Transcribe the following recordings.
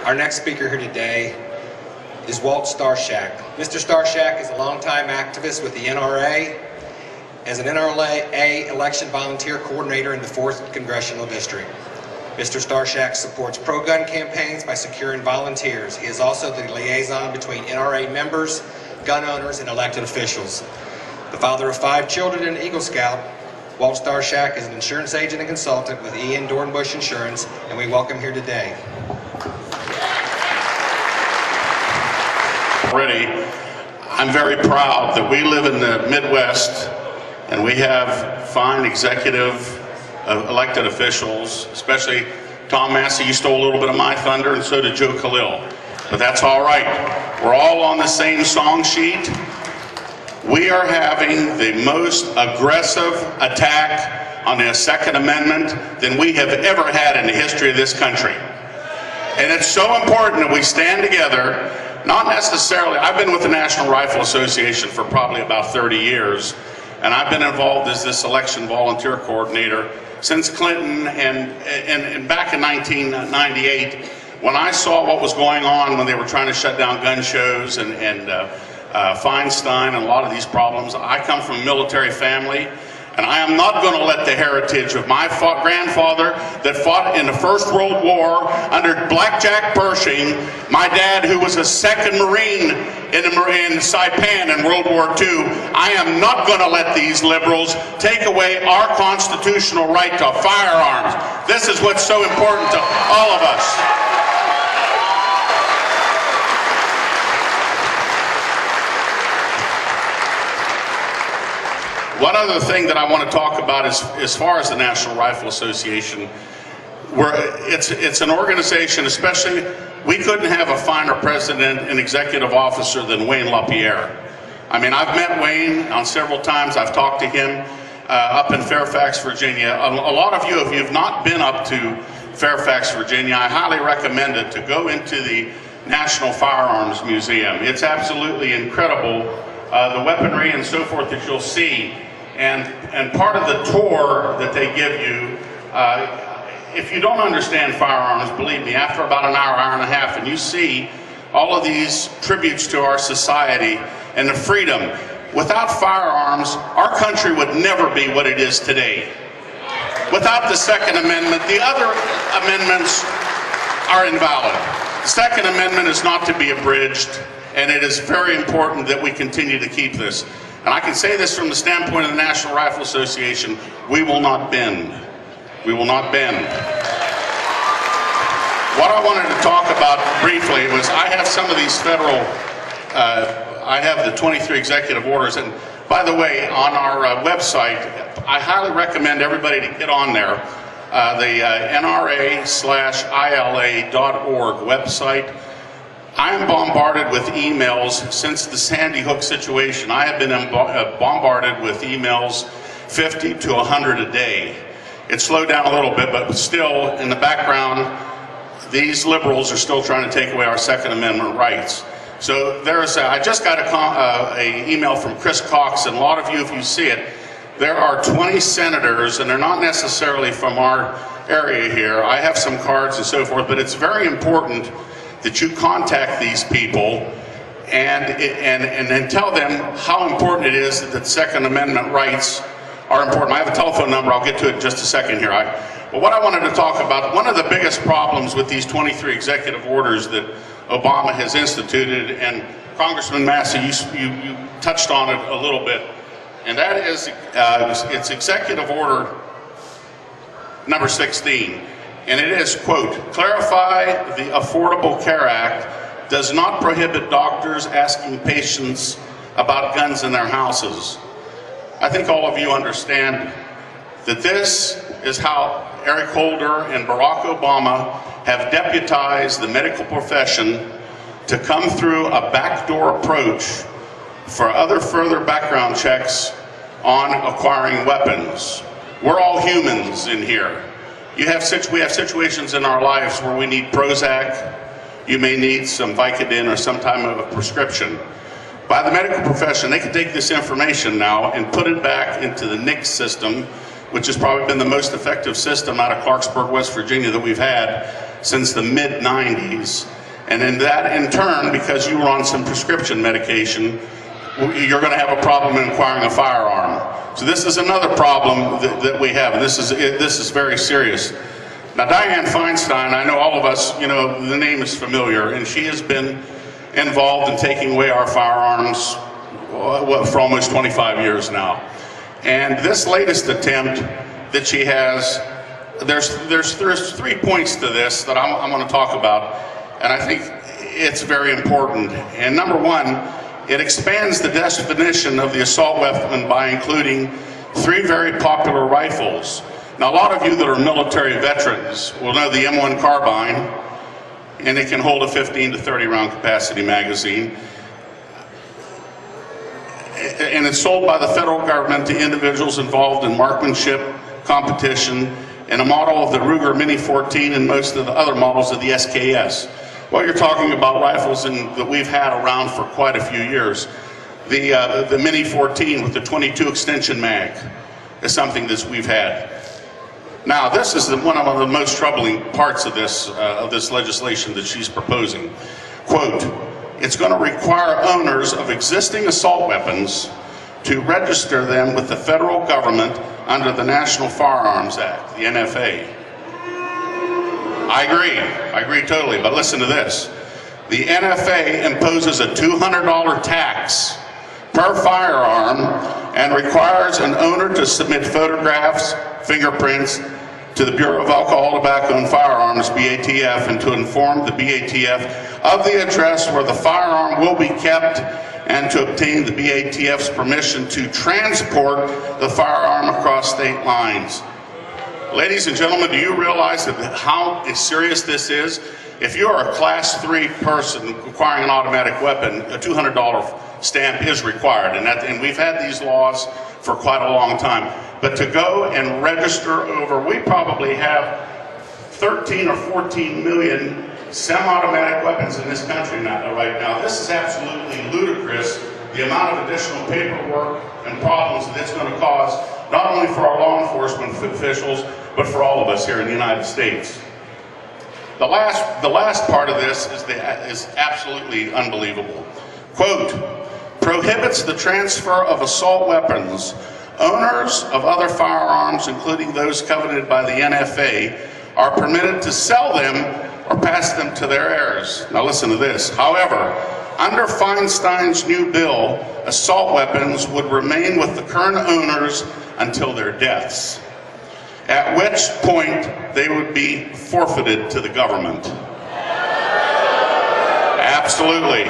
Our next speaker here today is Walt Starosciak. Mr. Starosciak is a longtime activist with the NRA as an NRA election volunteer coordinator in the 4th Congressional District. Mr. Starosciak supports pro-gun campaigns by securing volunteers. He is also the liaison between NRA members, gun owners, and elected officials. The father of 5 children and an Eagle Scout, Walt Starosciak is an insurance agent and consultant with Ian Dornbush Insurance, and we welcome him here today. Already, I'm very proud that we live in the Midwest and we have fine executive elected officials, especially Tom Massey. You stole a little bit of my thunder, and so did Joe Khalil. But that's all right. We're all on the same song sheet. We are having the most aggressive attack on the Second Amendment than we have ever had in the history of this country. And it's so important that we stand together. Not necessarily, I've been with the National Rifle Association for probably about 30 years, and I've been involved as this election volunteer coordinator since Clinton and back in 1998, when I saw what was going on when they were trying to shut down gun shows and Feinstein and a lot of these problems. I come from a military family, and I am not going to let the heritage of my grandfather that fought in the First World War under Blackjack Pershing, my dad who was a 2nd Marine in Saipan in World War II, I am not going to let these liberals take away our constitutional right to firearms. This is what's so important to all of us. One other thing that I want to talk about is, as far as the National Rifle Association, it's an organization, especially, we couldn't have a finer president and executive officer than Wayne LaPierre. I mean, I've met Wayne on several times. I've talked to him up in Fairfax, Virginia. A lot of you, if you've not been up to Fairfax, Virginia, I highly recommend it to go into the National Firearms Museum. It's absolutely incredible, the weaponry and so forth that you'll see. And part of the tour that they give you, if you don't understand firearms, believe me, after about an hour, hour and a half, and you see all of these tributes to our society and the freedom, without firearms, our country would never be what it is today. Without the Second Amendment, the other amendments are invalid. The Second Amendment is not to be abridged, and it is very important that we continue to keep this. And I can say this from the standpoint of the National Rifle Association, we will not bend. We will not bend. What I wanted to talk about briefly was I have some of these federal, I have the 23 executive orders, and by the way, on our website, I highly recommend everybody to get on there. The NRA/ILA.org website. I am bombarded with emails since the Sandy Hook situation. I have been bombarded with emails 50 to 100 a day. It slowed down a little bit, but still in the background, these liberals are still trying to take away our Second Amendment rights. So there's I just got an email from Chris Cox, and a lot of you, if you see it, there are 20 senators, and they're not necessarily from our area here. I have some cards and so forth, but it's very important that you contact these people and then tell them how important it is that the Second Amendment rights are important. I have a telephone number, I'll get to it in just a second here. But what I wanted to talk about, one of the biggest problems with these 23 executive orders that Obama has instituted, and Congressman Massey, you touched on it a little bit, and that is it's Executive Order number 16. And it is, quote, clarify the Affordable Care Act does not prohibit doctors asking patients about guns in their houses. I think all of you understand that this is how Eric Holder and Barack Obama have deputized the medical profession to come through a backdoor approach for other further background checks on acquiring weapons. We're all humans in here. We have situations in our lives where we need Prozac. You may need some Vicodin or some type of a prescription. By the medical profession, they can take this information now and put it back into the NICS system, which has probably been the most effective system out of Clarksburg, West Virginia that we've had. since the mid-90s. And in that, in turn, because you were on some prescription medication, you're going to have a problem in acquiring a firearm. So this is another problem that we have, and this is very serious. Now, Dianne Feinstein, I know all of us, you know, the name is familiar, and she has been involved in taking away our firearms for almost 25 years now. And this latest attempt that she has, there's 3 points to this that I'm going to talk about, and I think it's very important. And number one, it expands the definition of the assault weapon by including 3 very popular rifles. Now, a lot of you that are military veterans will know the M1 carbine, and it can hold a 15 to 30 round capacity magazine. And it's sold by the federal government to individuals involved in marksmanship competition, and a model of the Ruger Mini 14 and most of the other models of the SKS. Well, you're talking about rifles that we've had around for quite a few years. The Mini 14 with the 22 extension mag is something that we've had. Now, this is one of the most troubling parts of this legislation that she's proposing. Quote, it's going to require owners of existing assault weapons to register them with the federal government under the National Firearms Act, the NFA. I agree totally, but listen to this. The NFA imposes a $200 tax per firearm and requires an owner to submit photographs, fingerprints to the Bureau of Alcohol, Tobacco, and Firearms, BATF, and to inform the BATF of the address where the firearm will be kept and to obtain the BATF's permission to transport the firearm across state lines. Ladies and gentlemen, do you realize how serious this is? If you are a Class 3 person acquiring an automatic weapon, a $200 stamp is required, and we've had these laws for quite a long time. But to go and register over, we probably have 13 or 14 million semi-automatic weapons in this country right now. This is absolutely ludicrous, the amount of additional paperwork and problems that it's going to cause, not only for our law enforcement officials, but for all of us here in the United States. The last part of this is absolutely unbelievable. Quote, prohibits the transfer of assault weapons. Owners of other firearms, including those coveted by the NFA, are permitted to sell them or pass them to their heirs. Now listen to this. However, under Feinstein's new bill, assault weapons would remain with the current owners until their deaths, at which point they would be forfeited to the government. Absolutely.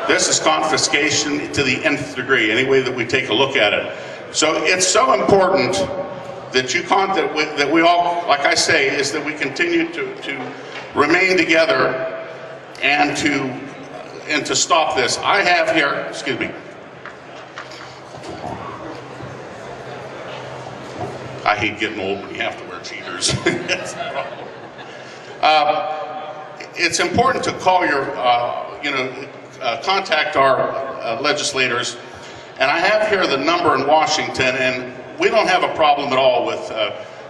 This is confiscation to the nth degree, any way that we take a look at it. So it's so important that that we all, like I say, is that we continue to remain together and to stop this. I have here, excuse me. I hate getting old when you have to wear cheaters. It's important to call your, contact our legislators. And I have here the number in Washington, and we don't have a problem at all with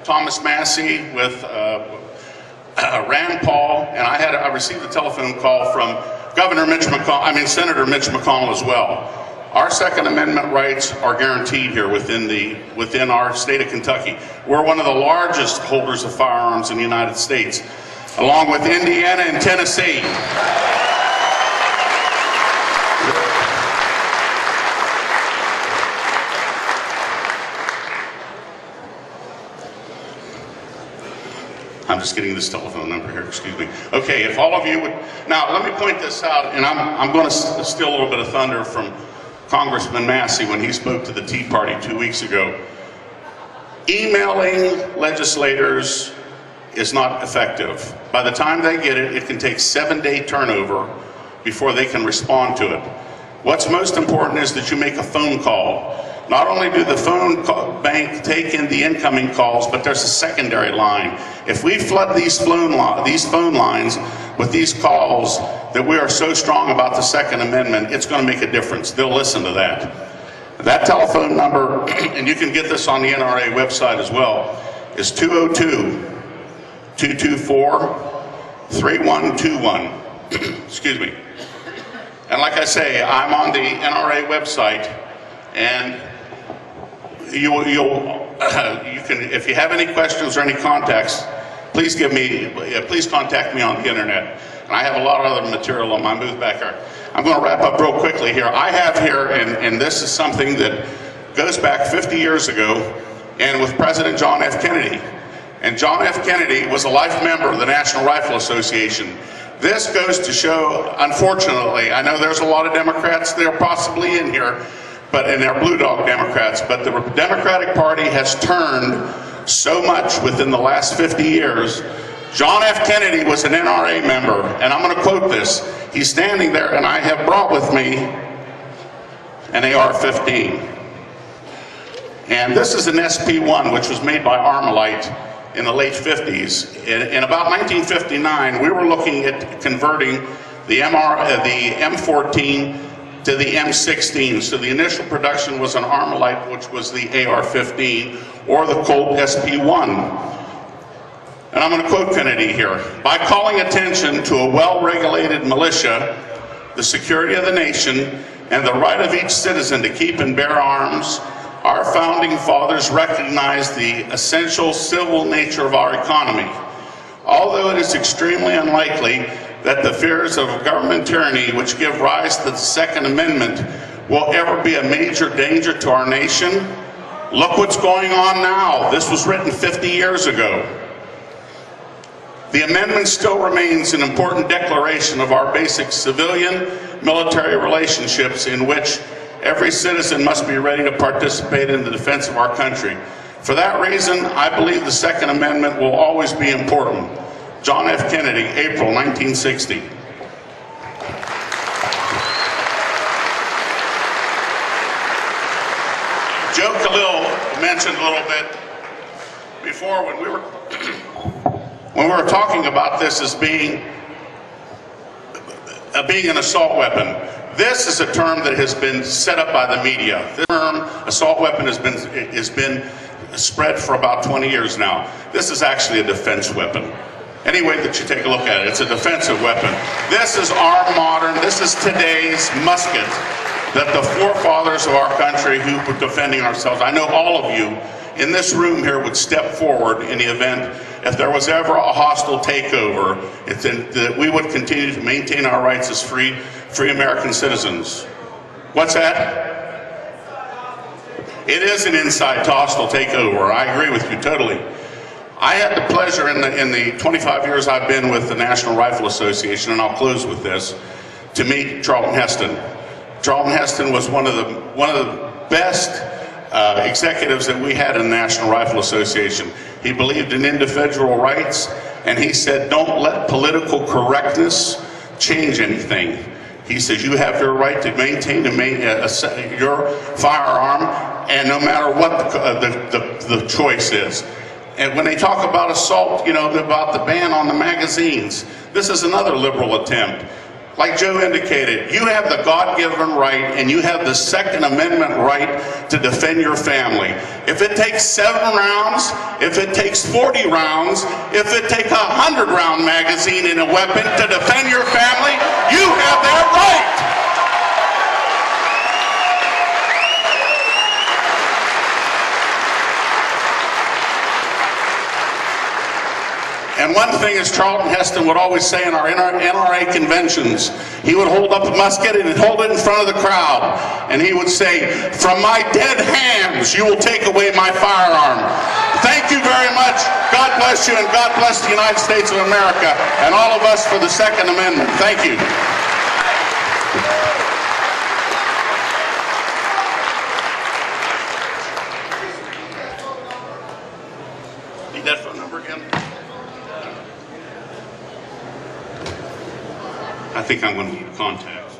Thomas Massey, with Rand Paul, and I received a telephone call from Senator Mitch McConnell as well. Our Second Amendment rights are guaranteed here within our state of Kentucky. We're one of the largest holders of firearms in the United States, along with Indiana and Tennessee. I'm just getting this telephone number here, excuse me. Okay, if all of you would, now let me point this out, and I'm going to steal a little bit of thunder from Congressman Massey when he spoke to the Tea Party 2 weeks ago. Emailing legislators is not effective. By the time they get it, it can take 7-day turnover before they can respond to it. What's most important is that you make a phone call. Not only do the phone bank take in the incoming calls, but there's a secondary line. If we flood these phone lines with these calls that we are so strong about the Second Amendment, it's going to make a difference. They'll listen to that. That telephone number, and you can get this on the NRA website as well, is 202-224-8255. 3121. Excuse me. And like I say, I'm on the NRA website, and you can, if you have any questions or any contacts, please contact me on the internet. And I have a lot of other material on my booth back here. I'm going to wrap up real quickly here. I have here, and this is something that goes back 50 years ago, and with President John F. Kennedy. And John F. Kennedy was a life member of the National Rifle Association. This goes to show, unfortunately, I know there's a lot of Democrats that are possibly in here, and they're Blue Dog Democrats, but the Democratic Party has turned so much within the last 50 years. John F. Kennedy was an NRA member, and I'm going to quote this. He's standing there, and I have brought with me an AR-15. And this is an SP-1, which was made by Armalite in the late 50s. In about 1959, we were looking at converting the M14 to the M16. So the initial production was an Armalite, which was the AR-15, or the Colt SP-1. And I'm going to quote Kennedy here. By calling attention to a well-regulated militia, the security of the nation, and the right of each citizen to keep and bear arms, our founding fathers recognized the essential civil nature of our economy. Although it is extremely unlikely that the fears of government tyranny which give rise to the Second Amendment will ever be a major danger to our nation, look what's going on now. This was written 50 years ago. The amendment still remains an important declaration of our basic civilian-military relationships in which every citizen must be ready to participate in the defense of our country. For that reason, I believe the Second Amendment will always be important. John F. Kennedy, April 1960. Joe Khalil mentioned a little bit before when we were talking about this as being an assault weapon. This is a term that has been set up by the media. This term, assault weapon, has been spread for about 20 years now. This is actually a defense weapon. Any way that you take a look at it, it's a defensive weapon. This is our modern, this is today's musket that the forefathers of our country who were defending ourselves, I know all of you in this room here would step forward in the event if there was ever a hostile takeover, that we would continue to maintain our rights as free American citizens. What's that? It is an inside hostile takeover. I agree with you totally. I had the pleasure in the 25 years I've been with the National Rifle Association, and I'll close with this, to meet Charlton Heston. Charlton Heston was one of the best executives that we had in the National Rifle Association. He believed in individual rights, and he said, don't let political correctness change anything. He says, you have your right to maintain your firearm, and no matter what the choice is. And when they talk about assault, you know, about the ban on the magazines, this is another liberal attempt. Like Joe indicated, you have the God-given right and you have the Second Amendment right to defend your family. If it takes 7 rounds, if it takes 40 rounds, if it takes a 100-round magazine in a weapon to defend your family, you have that right. And one thing is Charlton Heston would always say in our NRA conventions, he would hold up a musket and he'd hold it in front of the crowd. And he would say, from my dead hands, you will take away my firearm. Thank you very much. God bless you, and God bless the United States of America and all of us for the Second Amendment. Thank you. Need that phone number again? I think I'm going to need contacts.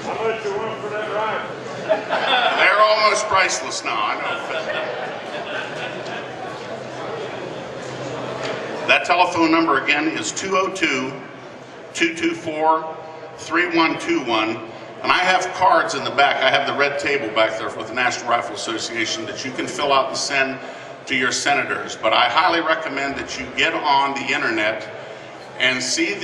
How much you want for that rifle? They're almost priceless now, I know. That telephone number again is 202-224-3121. And I have cards in the back. I have the red table back there with the National Rifle Association that you can fill out and send to your senators. But I highly recommend that you get on the internet and see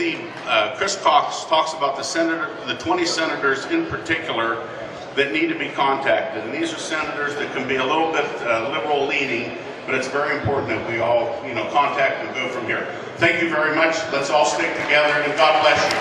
Chris Cox talks about the 20 senators in particular that need to be contacted. And these are senators that can be a little bit liberal leaning, but it's very important that we all, contact and go from here. Thank you very much. Let's all stick together, and God bless you.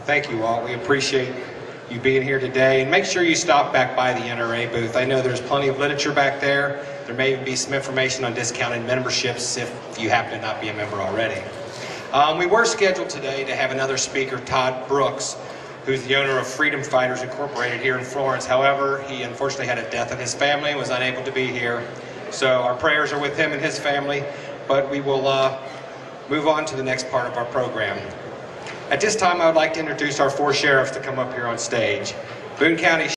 Thank you, Walt. We appreciate you being here today. And make sure you stop back by the NRA booth. I know there's plenty of literature back there. There may even be some information on discounted memberships if you happen to not be a member already. We were scheduled today to have another speaker, Todd Brooks, who's the owner of Freedom Fighters Incorporated here in Florence. However, he unfortunately had a death in his family and was unable to be here. So our prayers are with him and his family, but we will move on to the next part of our program. At this time, I would like to introduce our 4 sheriffs to come up here on stage. Boone County